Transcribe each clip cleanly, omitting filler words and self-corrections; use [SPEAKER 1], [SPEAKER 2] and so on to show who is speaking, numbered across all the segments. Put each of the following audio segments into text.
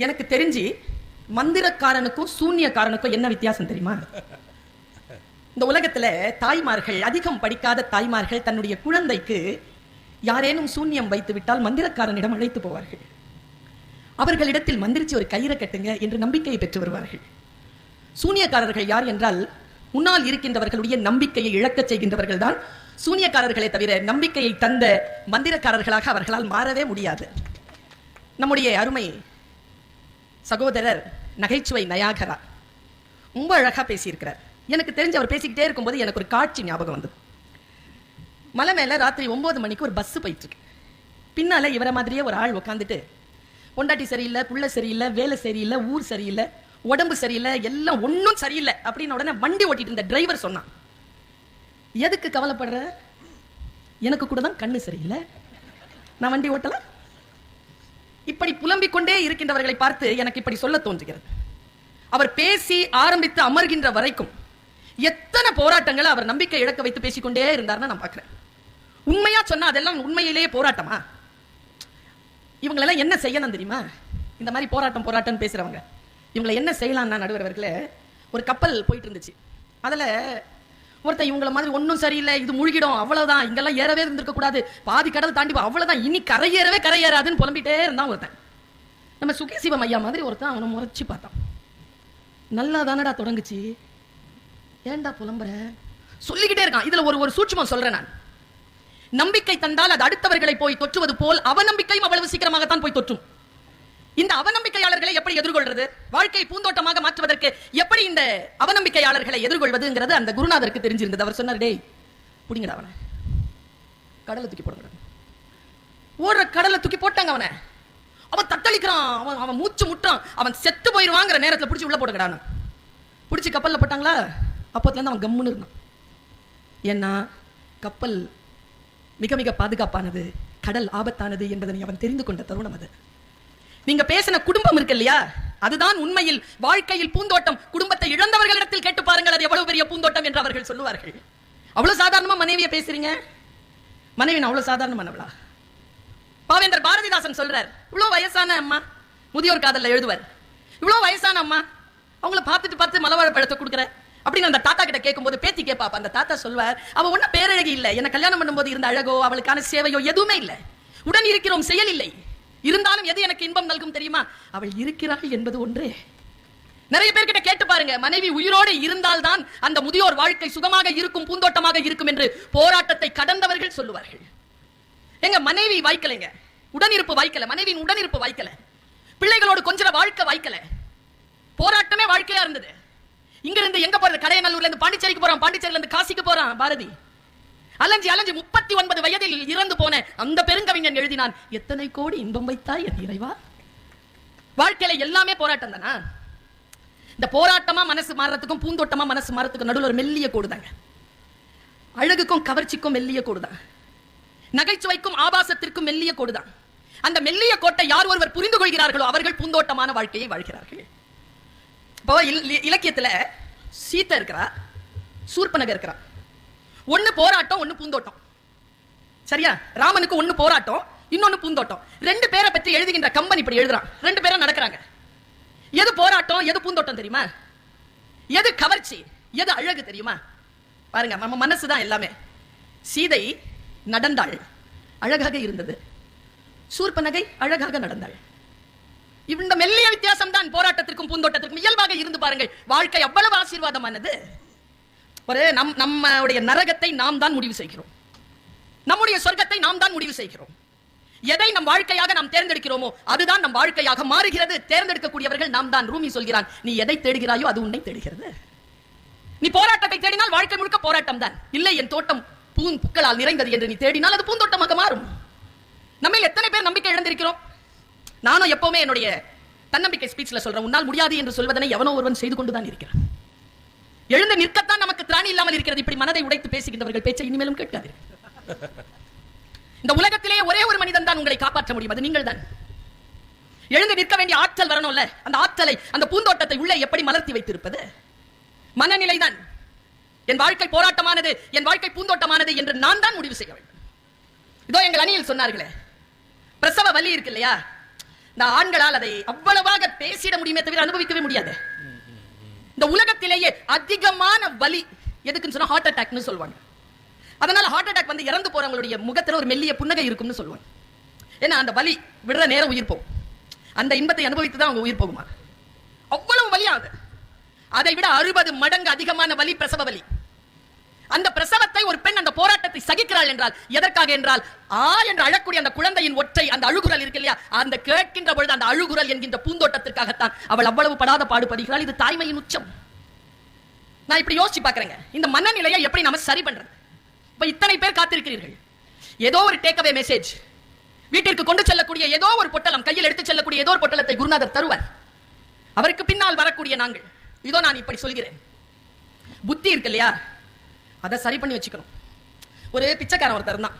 [SPEAKER 1] எனக்கு தெரிஞ்சு மந்திரக்காரனுக்கும் சூன்யக்காரனுக்கும் என்ன வித்தியாசம் தெரியுமா? இந்த உலகத்துல தாய்மார்கள், அதிகம் படிக்காத தாய்மார்கள் தன்னுடைய குழந்தைக்கு யாரேனும் சூன்யம் வைத்து விட்டால் மந்திரக்காரனிடம் அழைத்து போவார்கள். அவர்களிடத்தில் மந்திரிச்சு ஒரு கயிறை கட்டுங்க என்று நம்பிக்கையை பெற்று வருவார்கள். சூன்யக்காரர்கள் யார் என்றால், முன்னால் இருக்கின்றவர்களுடைய நம்பிக்கையை இழக்கச் செய்கின்றவர்கள் தான் சூன்யக்காரர்களை தவிர நம்பிக்கையை தந்த மந்திரக்காரர்களாக அவர்களால் மாறவே முடியாது. நம்முடைய அருமை சகோதரர் நகைச்சுவை நயாகரா ரொம்ப அழகா பேசியிருக்கிறார். எனக்கு தெரிஞ்சு அவர் பேசிக்கிட்டே இருக்கும்போது எனக்கு ஒரு காட்சி ஞாபகம் வந்தது. மலை மேல ராத்திரி 9 மணிக்கு ஒரு பஸ் போயிட்டு இருக்கு. பின்னால இவரை மாதிரியே ஒரு ஆள் உட்காந்துட்டு, பொண்டாட்டி சரியில்லை, புள்ள சரியில்லை, வேலை சரியில்லை, ஊர் சரியில்லை, உடம்பு சரியில்லை, எல்லாம் ஒன்றும் சரியில்லை அப்படின்னு உடனே வண்டி ஓட்டிட்டு இருந்த டிரைவர் சொன்னான், எதுக்கு கவலைப்படுற? எனக்கு கூட தான் கண்ணு சரியில்லை, நான் வண்டி ஓட்டல. இப்படி புலம்பிக் கொண்டே இருக்கின்றவர்களை பார்த்து எனக்கு இப்படி சொல்ல தோன்றுகிறது. அவர் பேசி ஆரம்பித்து அமர்கின்ற வரைக்கும் எத்தனை போராட்டங்களை அவர் நம்பிக்கை இழக்க வைத்து பேசிக்கொண்டே இருந்தார்னு நான் பார்க்கிறேன். உண்மையா சொன்னா அதெல்லாம் உண்மையிலேயே போராட்டமா? இவங்களெல்லாம் என்ன செய்யணும் தெரியுமா? இந்த மாதிரி போராட்டம் போராட்டம் பேசுறவங்க இவங்களை என்ன செய்யலாம்னா, நடுவர் அவர்களே, ஒரு கப்பல் போயிட்டு இருந்துச்சு. அதில் ஒருத்தன் இவங்கள மாதிரி ஒன்றும் சரியில்லை, இது முழுகிடும், அவ்வளவுதான், இங்கெல்லாம் ஏறவே இருந்திருக்க கூடாது, பாதி கடல் தாண்டி அவ்வளவுதான், இனி கரையேறாதுன்னு புலம்பிட்டே இருந்தான் ஒருத்தன். நம்ம சுகேசிவம் ஐயா மாதிரி ஒருத்தன் அவனை முறைச்சு பார்த்தான். நல்லா தானடா தொடங்குச்சு, ஏன்டா புலம்புற? சொல்லிக்கிட்டே இருக்கான். இதுல ஒரு சூட்சுமம் சொல்றேன் நான். நம்பிக்கை தந்தால் அது அடுத்தவர்களை போய் தொற்றுவது போல் அவநம்பிக்கையும் அவ்வளவு சீக்கிரமாகத்தான் போய் தொற்றும். இந்த அவநம்பிக்கையாளர்களை எப்படி எதிர்கொள்றது, வாழ்க்கையை பூந்தோட்டமாக மாற்றுவதற்கு எப்படி இந்த அவநம்பிக்கையாளர்களை எதிர்கொள்வதுங்கிறது அந்த குருநாதருக்கு தெரிஞ்சிருந்தது. அவர் சொன்னார், டேய் புடிங்கடா அவனை, கடலை தூக்கி போடுங்க. ஓடுற கடலை தூக்கி போட்டாங்க. அவன் தத்தளிக்கிறான், அவன் மூச்சு முட்டான், அவன் செத்து போயிடுவாங்கிற நேரத்தில் பிடிச்சி உள்ள போடுங்கடான்னு பிடிச்சி கப்பலில் போட்டாங்களா? அப்போதுலேருந்து அவன் கம்முன்னு இருந்தான். ஏன்னா கப்பல் மிக மிக பாதுகாப்பானது, கடல் ஆபத்தானது என்பதை அவன் தெரிந்து கொண்ட தருணம் அது. நீங்க பேசின குடும்பம் இருக்கு இல்லையா, அதுதான் உண்மையில் வாழ்க்கையில் பூந்தோட்டம். குடும்பத்தை இழந்தவர்களிடத்தில் கேட்டு பாருங்கள், அது எவ்வளவு பெரிய பூந்தோட்டம் என்று அவர்கள் சொல்லுவார்கள். அவ்வளவு சாதாரணமா மனைவியை பேசுறீங்க. மனைவி அவ்வளவு சாதாரணமானவளா? பாவேந்தர் பாரதிதாசன் சொல்றார், இவ்வளவு வயசான அம்மா, முதியோர் காதல்ல எழுதுவார், இவ்வளவு வயசான அம்மா, அவங்கள பார்த்து மலவாழ பழத்தை கொடுக்குற அப்படின்னு அந்த தாத்தா கிட்ட கேட்கும்போது பேத்தி கேட்பா. அந்த தாத்தா சொல்வார், அவ ஒன்னும் பேரழகி இல்லை, என்ன கல்யாணம் பண்ணும்போது இருந்த அழகோ அவளுக்கான சேவையோ எதுவுமே இல்லை, உடன் இருக்கிறோம் செயல் இல்லை, இருந்தாலும் எது எனக்கு இன்பம் நல்கும் தெரியுமா, அவள் இருக்கிறாள் என்பது ஒன்றே. நிறைய பேர்கிட்ட கேட்டு பாருங்க, மனைவி உயிரோடு இருந்தால்தான் அந்த முதியோர் வாழ்க்கை சுகமாக இருக்கும், பூந்தோட்டமாக இருக்கும் என்று போராட்டத்தை கடந்தவர்கள் சொல்லுவார்கள். எங்க மனைவி வாய்க்கலைங்க, உடனிருப்பு வாய்க்கல, மனைவியின் உடனிருப்பு வாய்க்கல, பிள்ளைகளோடு கொஞ்சம் வாழ்க்கை வாய்க்கல, போராட்டமே வாழ்க்கையா இருந்தது. இங்க இருந்து எங்க போறது? கடையநல்லூர்ல இருந்து பாண்டிச்சேரிக்கு போறான், பாண்டிச்சேரியில இருந்து காசிக்கு போறான். பாரதி அலைஞ்சி 39 வயதில் இறந்து போன அந்த பெருங்கவிஞன் எழுதினான், எத்தனை கோடி இன்பம் வைத்தாய் என் இறைவா. வாழ்க்கையில எல்லாமே போராட்டம் தானா? இந்த போராட்டமா மனசு மாறத்துக்கும் பூந்தோட்டமா மனசு மாறத்துக்கும் நடுவில் ஒரு மெல்லிய கோடுதாங்க. அழகுக்கும் கவர்ச்சிக்கும் மெல்லிய கோடுதான், நகைச்சுவைக்கும் ஆபாசத்திற்கும் மெல்லிய கோடுதான். அந்த மெல்லிய கோட்டை யார் ஒருவர் புரிந்து கொள்கிறார்களோ அவர்கள் பூந்தோட்டமான வாழ்க்கையை வாழ்கிறார்கள். இப்போ இலக்கியத்துல சீத்தை இருக்கிறா, சூர்பனக இருக்கிறா. ஒன்னு போராட்டம், ஒன்னு பூந்தோட்டம். சரியா? ராமனுக்கு ஒன்னு போராட்டம், இன்னொன்னு பூந்தோட்டம். ரெண்டு பேரை பற்றி எழுதுகின்ற கம்பன் இப்படி எழுதுறான். ரெண்டு பேரும் நடக்கிறாங்க. எது போராட்டம், எது பூந்தோட்டம் தெரியுமா? எது கவர்ச்சி, எது அழகு தெரியுமா? பாருங்க, நம்ம மனசுதான் எல்லாமே. சீதை நடந்தாள், அழகாக இருந்தது. சூர்பனகை அழகாக நடந்தாள். இந்த மெல்லிய வித்தியாசம் தான் போராட்டத்திற்கும் பூந்தோட்டத்திற்கும். இயல்பாக இருந்து பாருங்கள், வாழ்க்கை அவ்வளவு ஆசீர்வாதமானது. ஒரு நம்முடைய நரகத்தை நாம் தான் முடிவு செய்கிறோம், நம்முடைய சொர்க்கத்தை நாம் தான் முடிவு செய்கிறோம். எதை நம் வாழ்க்கையாக நாம் தேர்ந்தெடுக்கிறோமோ அதுதான் நம் வாழ்க்கையாக மாறுகிறது. தேர்ந்தெடுக்கக்கூடியவர்கள் நாம் தான். ரூமி சொல்கிறான், நீ எதை தேடுகிறாயோ அது உன்னை தேடுகிறது. நீ போராட்டத்தை தேடினால் வாழ்க்கை முழுக்க போராட்டம் தான். இல்லை, என் தோட்டம் பூக்களால் நிறைந்தது என்று நீ தேடினால் அது பூந்தோட்டமாக மாறும். நம்ம எத்தனை பேர் நம்பிக்கை இழந்திருக்கிறோம்? நானும் எப்பவுமே என்னுடைய தன்னம்பிக்கை ஸ்பீச்ல சொல்றேன், உன்னால் முடியாது என்று சொல்வதனை எவனோ ஒருவன் செய்து கொண்டுதான் இருக்கிறான். எழுந்து நிற்கத்தான் நமக்கு திராணி இல்லாமல் இருக்கிறது. இப்படி மனதை உடைத்து பேசுகின்றவர்கள் பேச்சை இனிமேலும் கேட்காது. இந்த உலகத்திலே ஒரே ஒரு மனிதன் தான் உங்களை காப்பாற்ற முடியும், அது நீங்கள் தான். எழுந்து நிற்க வேண்டிய ஆற்றல் வரணும்ல. அந்த ஆற்றலை, அந்த பூந்தோட்டத்தை உள்ளே எப்படி மலர்த்தி வைத்திருப்பது? மனநிலை தான். என் வாழ்க்கை போராட்டமானது, என் வாழ்க்கை பூந்தோட்டமானது என்று நான் தான் முடிவு செய்ய வேண்டும். இதோ எங்கள் அணியில் சொன்னார்களே, பிரசவ வலி இருக்கு இல்லையா, இந்த ஆண்களால் அதை அவ்வளவாக பேசிட முடியுமே தவிர அனுபவிக்கவே முடியாது. இந்த உலகத்திலேயே அதிகமான வலி எதுக்குன்னு சொன்னா ஹார்ட் அட்டாக்னு சொல்லுவாங்க. அதனால ஹார்ட் அட்டாக் வந்து இறந்து போறவங்களுடைய முகத்துல ஒரு மெல்லிய புன்னகை இருக்கும்னு சொல்லுவாங்க. ஏன்னா அந்த வலி விடுற நேரம் உயிர் போகும். அந்த இன்பத்தை அனுபவித்து தான் அவங்க உயிர் போகுமா. அவ்வளவு வலியாகுது. அதை விட 60 மடங்கு அதிகமான வலி பிரசவ வலி. அந்த பிரசவத்தை ஒரு பெண் அந்த போராட்டத்தை சகிக்கிறாள் என்றால் எதற்காக என்றால் என்று அழக்கூடிய அந்த குழந்தையின் ஒற்றை அந்த அழுகுரல் இருக்கு இல்லையா, அந்த கேட்கின்ற பொழுது அந்த அழுகுரல் என்கின்ற பூந்தோட்டத்திற்காகத்தான் அவள் அவ்வளவு படாத பாடுபடுகிறாள். இது தாய்மையின் உச்சம். நான் இப்படி யோசிச்சு பாக்குறேங்க, இந்த மனநிலையை எப்படி நம்ம சரி பண்றது? இப்ப இத்தனை பேர் காத்திருக்கிறீர்கள், ஏதோ ஒரு டேக்அவே மெசேஜ், வீட்டிற்கு கொண்டு செல்லக்கூடிய ஏதோ ஒரு பொட்டலம், கையில் எடுத்து செல்லக்கூடிய ஏதோ ஒரு பொட்டலத்தை குருநாதர் தருவார். அவருக்கு பின்னால் வரக்கூடிய நாங்கள் இதோ நான் இப்படி சொல்கிறேன். புத்தி இருக்கு இல்லையா, அதை சரி பண்ணி வச்சுக்கணும். ஒரு பிச்சைக்காரன் ஒருத்தர் தான்.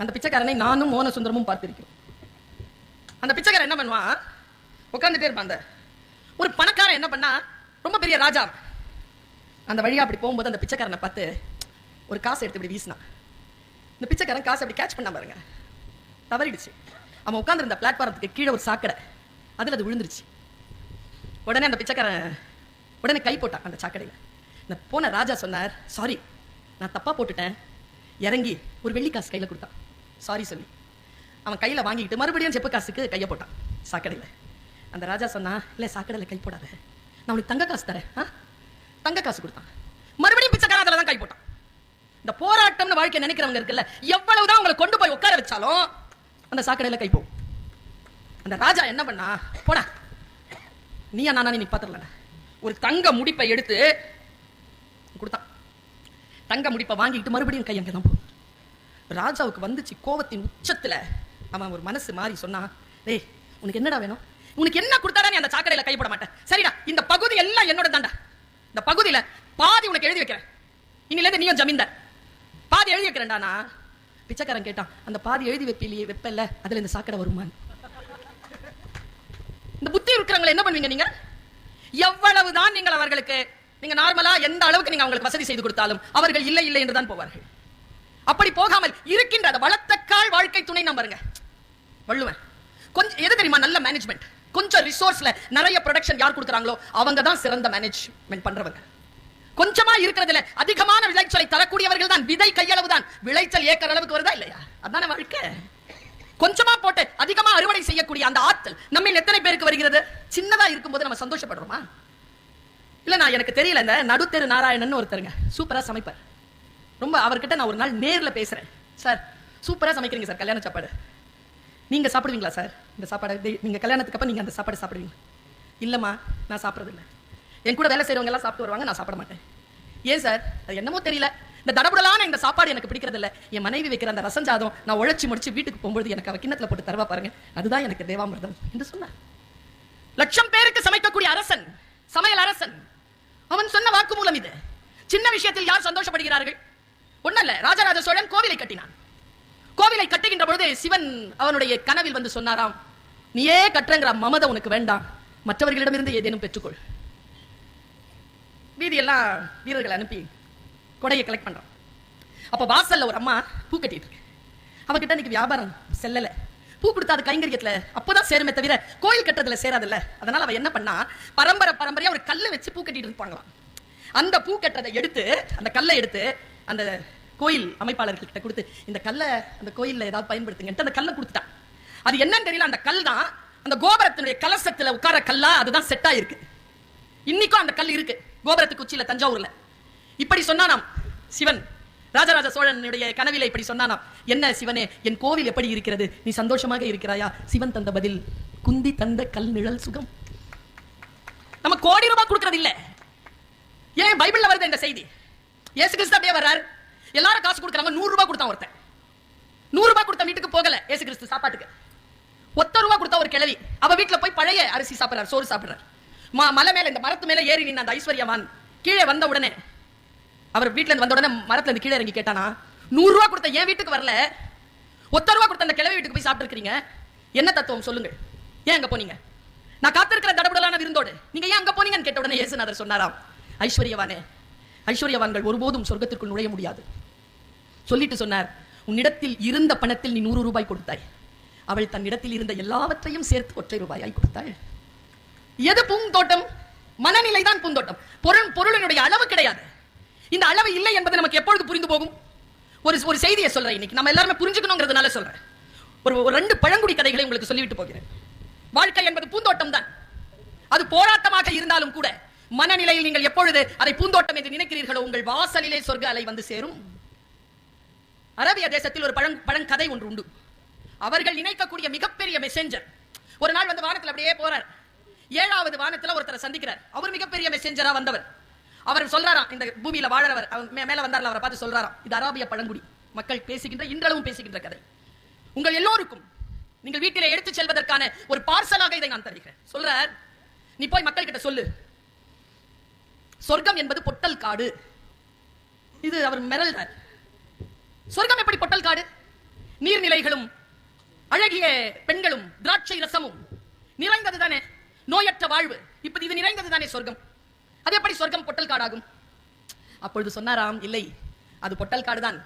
[SPEAKER 1] அந்த பிச்சைக்காரனை நானும் மோன சுந்தரமும் பார்த்திருக்கிறோம். அந்த பிச்சைக்காரன் என்ன பண்ணுவான், உட்கார்ந்துட்டே இருப்பான். அந்த ஒரு பணக்காரன் என்ன பண்ணா, ரொம்ப பெரிய ராஜா, அந்த வழியா அப்படி போகும்போது அந்த பிச்சைக்காரனை பார்த்து ஒரு காசை எடுத்து இப்படி வீசினான். இந்த பிச்சைக்காரன் காசை அப்படி கேட்ச் பண்ண பாருங்க, தவறிடுச்சு. அவன் உட்கார்ந்துருந்த பிளாட்ஃபாரத்துக்கு கீழே ஒரு சாக்கடை, அதில் அது விழுந்துருச்சு. உடனே அந்த பிச்சைக்காரன் உடனே கை போட்டான் அந்த சாக்கடையில். இந்த போன ராஜா சொன்னார், சாரி நான் தப்பா போட்டுட்டேன். இறங்கி ஒரு வெள்ளி காசு கையில் கொடுத்தான், சாரி சொல்லி. அவன் கையில் வாங்கிக்கிட்டு மறுபடியும் செப்பு காசுக்கு கையை போட்டான் சாக்கடையில். அந்த ராஜா சொன்னா, இல்லை சாக்கடையில் கை போடாத, நான் உனக்கு தங்க காசு தரேன். தங்க காசு கொடுத்தான். மறுபடியும் பிச்சைக்காரன் அதில் தான் கை போட்டான். இந்த போராட்டம்னு வாழ்க்கை நினைக்கிறவங்க இருக்குல்ல, எவ்வளவுதான் உங்களை கொண்டு போய் உட்கார வச்சாலும் அந்த சாக்கடையில் கை போகும். அந்த ராஜா என்ன பண்ணா, போடா நீயா நானா நீ பாத்துடல, ஒரு தங்க முடிப்பை எடுத்து கொடுத்தான். தங்க முடிப்பை வாங்கிட்டு மறுபடியும் கை அங்கதான் போகும். ராஜாவுக்கு வந்துச்சு கோவத்தின் உச்சத்துல. அவன் ஒரு மனசு மாறி சொன்னான், டேய் உனக்கு என்னடா வேணும், உனக்கு என்ன கொடுத்தாடா நீ அந்த சாக்கடையில கைப்பட மாட்டேன். சரிடா, இந்த பகுதி எல்லாம் என்னோட தாண்டா, இந்த பகுதியில பாதி உனக்கு எழுதி வைக்கிறேன், இன்னில இருந்து நீயும் ஜமீன்தார், பாதி எழுதி வைக்கிறேன்டா. பிச்சைக்காரன் கேட்டான், அந்த பாதி எழுதி வைப்பிலேயே வெப்பல்ல, அதுல இந்த சாக்கடை வருமான். இந்த புத்தி இருக்கிறவங்களை என்ன பண்ணுவீங்க நீங்க? எவ்வளவுதான் நீங்கள் அவர்களுக்கு நீங்க நார்மலா எந்த அளவுக்கு நீங்க அவங்களுக்கு வசதி செய்து கொடுத்தாலும் அவர்கள் இல்லை இல்லை என்றுதான் போவார்கள். அப்படி போகாமல் இருக்கின்ற வளர்த்தக்கால் வாழ்க்கை துணை நம்பருங்க. வள்ளுவன் கொஞ்சம் எது தெரியுமா, நல்ல மேனேஜ்மெண்ட், கொஞ்சம் ரிசோர்ஸ்ல நிறைய ப்ரொடக்ஷன் யார் கொடுக்குறாங்களோ அவங்க தான் சிறந்த மேனேஜ்மெண்ட் பண்றவங்க. கொஞ்சமா இருக்கிறதுல அதிகமான விளைச்சலை தரக்கூடியவர்கள் தான். விதை கையளவு தான், விளைச்சல் ஏக்கர் அளவுக்கு வருதா இல்லையா? அதான வாழ்க்கை. கொஞ்சமா போட்டு அதிகமா அறுவடை செய்யக்கூடிய அந்த ஆற்றல் நம்ம எத்தனை பேருக்கு வருகிறது? சின்னதா இருக்கும்போது நம்ம சந்தோஷப்படுறோமா? இல்ல நான் எனக்கு தெரியல, இந்த நடுத்தெரு நாராயணன் ஒருத்தருங்க சூப்பரா சமைப்பார். ரொம்ப அவர்கிட்ட நான் ஒரு நாள் நேர்ல பேசுறேன், சார் சூப்பரா சமைக்கிறீங்க சார், கல்யாண சாப்பாடு நீங்க சாப்பிடுவீங்களா சார்? இந்த சாப்பாடு நீங்க கல்யாணத்துக்கு அப்ப நீங்க அந்த சாப்பாடு சாப்பிடுவீங்க? இல்லம்மா நான் சாப்பிடுறது இல்லை, என் கூட வேலை செய்யறவங்க எல்லாம் சாப்பிட்டு வருவாங்க, நான் சாப்பிட மாட்டேன். ஏன் சார்? அது என்னமோ தெரியல, இந்த தடபுடலான இந்த சாப்பாடு எனக்கு பிடிக்கிறது இல்ல. என் மனைவி வைக்கிற அந்த ரசஞ்சாதம் நான் உழைச்சி முடிச்சு வீட்டுக்கு போகும்போது எனக்கு அவ கிண்ணத்துல போட்டு தருவா பாருங்க, அதுதான் எனக்கு தேவாமிர்தம் என்று சொன்னார். லட்சம் பேருக்கு சமைக்கக்கூடிய அரசன், சமையல் அரசன், அவன் சொன்ன வாக்குமூலம் இது. சின்ன விஷயத்தில் யார் சந்தோஷப்படுகிறார்கள்? ஒண்ணல்ல, ராஜராஜ சோழன் கோவிலை கட்டினான். கோவிலை கட்டுகின்ற பொழுது சிவன் அவனுடைய கனவில் வந்து சொன்னாராம், நீயே கட்டுறங்கிற மமதை உனக்கு வேண்டாம், மற்றவர்களிடமிருந்து ஏதேனும் பெற்றுக்கொள். வீதியெல்லாம் வீரர்களை அனுப்பி கொடையை கலெக்ட் பண்றான். அப்ப வாசல்ல ஒரு அம்மா பூ கட்டிட்டு இருக்கு. அவகிட்ட இன்னைக்கு வியாபாரம் செல்லல, பூ கொடுத்தா அது கைங்கரியத்துல அப்பதான் சேருமே தவிர கோயில் கட்டுறதுல சேராதுல்ல. அதனால அவ என்ன பண்ணா, பரம்பரையா ஒரு கல்லை வச்சு பூ கட்டிட்டு இருப்பாங்களாம். அந்த பூ கட்டுறதை எடுத்து, அந்த கல்லை எடுத்து அந்த கோயில் அமைப்பாளர்கிட்ட கொடுத்து, இந்த கல்லை அந்த கோயில்ல ஏதாவது பயன்படுத்துங்க, அந்த கல்லை கொடுத்துட்டான். அது என்னன்னு தெரியல, அந்த கல் தான் அந்த கோபுரத்தினுடைய கலசத்துல உட்கார கல்லா அதுதான் செட் ஆயிருக்கு. இன்னைக்கும் அந்த கல் இருக்கு கோபுரத்துக்கு உச்சியில தஞ்சாவூர்ல. இப்படி சொன்னானாம் சிவன், ராஜராஜ சோழனுடைய கனவிலே இப்படி சொன்னானாம், என்ன சிவனே என் கோவில் எப்படி இருக்கிறது, நீ சந்தோஷமாக இருக்கிறாயா? சிவன் தந்த பதில், குந்தி தந்த கல் நிழல் சுகம். நம்ம கோடி ரூபாய் கொடுக்கறது இல்ல. ஏன் பைபிள்ல வருது இந்த செய்தி? இயேசு கிறிஸ்து அப்படியே வர்றார், எல்லாரும் காசு கொடுக்கறாங்க. 100 ரூபாய் கொடுத்தான் ஒருத்தன், 100 ரூபாய் கொடுத்த வீட்டுக்கு போகல இயேசு கிறிஸ்து சாப்பாட்டுக்கு. 1 ரூபாய் கொடுத்தா ஒரு கிழவி, அவ வீட்டுல போய் பழைய அரிசி சாப்பிடுறார், சோறு சாப்பிடுறார். மலை மேல இந்த மரத்து மேல ஏறி நின்ன அந்த ஐஸ்வர்யவான் கீழே வந்த உடனே, அவர் வீட்டுல இருந்து வந்த உடனே மரத்துல இருந்து கீழே இறங்கி கேட்டானா, 100 ரூபாய் கொடுத்த என் வீட்டுக்கு வரல, 1 ரூபாய் கொடுத்த அந்த கிழவி வீட்டுக்கு போய் சாப்பிட்டு இருக்கீங்க, என்ன தத்துவம் சொல்லுங்கள், ஏன் அங்க போனீங்க? நான் காத்திருக்கிற தடபுடலான விருந்தோடு நீங்க ஏன் அங்க போனீங்கன்னு கேட்ட உடனே இயேசுநாதர் சொன்னாராம், ஐஸ்வர்யவானே, ஐஸ்வர்யவான்கள் ஒருபோதும் சொர்க்கத்திற்குள் நுழைய முடியாது. சொல்லிட்டு சொன்னார், உன்னிடத்தில் இருந்த பணத்தில் நீ 100 ரூபாய் கொடுத்தாய், அவள் தன்னிடத்தில் இருந்த எல்லாவற்றையும் சேர்த்து ஒற்றை ரூபாயாய் கொடுத்தாள். எது பூந்தோட்டம்? மனநிலைதான் பூந்தோட்டம். பொருளினுடைய அளவு கிடையாது. இந்த அளவு இல்லை என்பது நமக்கு எப்பொழுது புரிந்து போகும்? ஒரு செய்தியை சொல்றேன், இன்னைக்கு நம்ம எல்லாருமே புரிஞ்சுக்கணுங்கிறதுனால சொல்றேன். ஒரு 2 பழங்குடி கதைகளை உங்களுக்கு சொல்லிவிட்டு போகிறேன். வாழ்க்கை என்பது பூந்தோட்டம் தான். அது போராட்டமாக இருந்தாலும் கூட மனநிலையில் நீங்கள் எப்பொழுது அதை பூந்தோட்டம் என்று நினைக்கிறீர்களோ உங்கள் வாசலிலே சொர்க்க அலை வந்து சேரும். அரபிய தேசத்தில் ஒரு பழங்கதை ஒன்று உண்டு. அவர்கள் நினைக்கக்கூடிய மிகப்பெரிய மெசேஞ்சர் ஒரு நாள் வந்து வானத்தில் அப்படியே போறார். 7வது வானத்தில் ஒருத்தரை சந்திக்கிறார். அவர் மிகப்பெரிய மெசேஞ்சரா வந்தவர். அவர் சொல்றாராம், இந்த பூமியில வாழறவர் மேல வந்தார்ல, அவரை பார்த்து சொல்றாராம், இது அரபிய பழங்குடி மக்கள் பேசுகின்ற, இன்றளவும் பேசுகின்ற கதை. உங்கள் எல்லோருக்கும் நீங்கள் வீட்டிலே எடுத்து செல்வதற்கான ஒரு பார்சலாக இதை நான் தருகிறேன். சொல்றார், நீ போய் மக்கள் கிட்ட சொல்லு, சொர்க்கம் என்பது பொட்டல் காடு. இது அவர் மிரள்றார். சொர்க்கம் எப்படி பொட்டல் காடு? நீர்நிலைகளும் அழகிய பெண்களும் திராட்சை ரசமும் நிறைந்தது தானே, நோயற்ற வாழ்வு, இப்ப இது நிறைந்தது தானே சொர்க்கம். அது எப்படி சொர்க்கம் பொட்டல் காடாகும்? அப்பொழுது சொன்னாராம், இல்லை, அது பொட்டல் காடுதான்.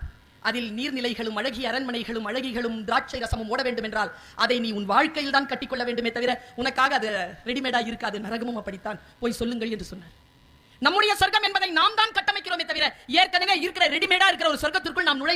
[SPEAKER 1] அதில் நீர்நிலைகளும் அழகிய அரண்மனைகளும் அழகிகளும் திராட்சை ரசமும் ஓட வேண்டும் என்றால் அதை நீ உன் வாழ்க்கையில் தான் கட்டிக்கொள்ள வேண்டுமே தவிர உனக்காக அது ரெடிமேடா இருக்காது. நரகமும் அப்படித்தான், போய் சொல்லுங்கள் என்று சொன்னார். நம்முடைய சொர்க்கம் என்பதை நாம் தான் கட்டமைக்கிறோமே தவிர ஏற்கனவே இருக்கிற ரெடிமேடா இருக்கிற ஒரு சொர்க்கத்திற்குள் நாம் நுழை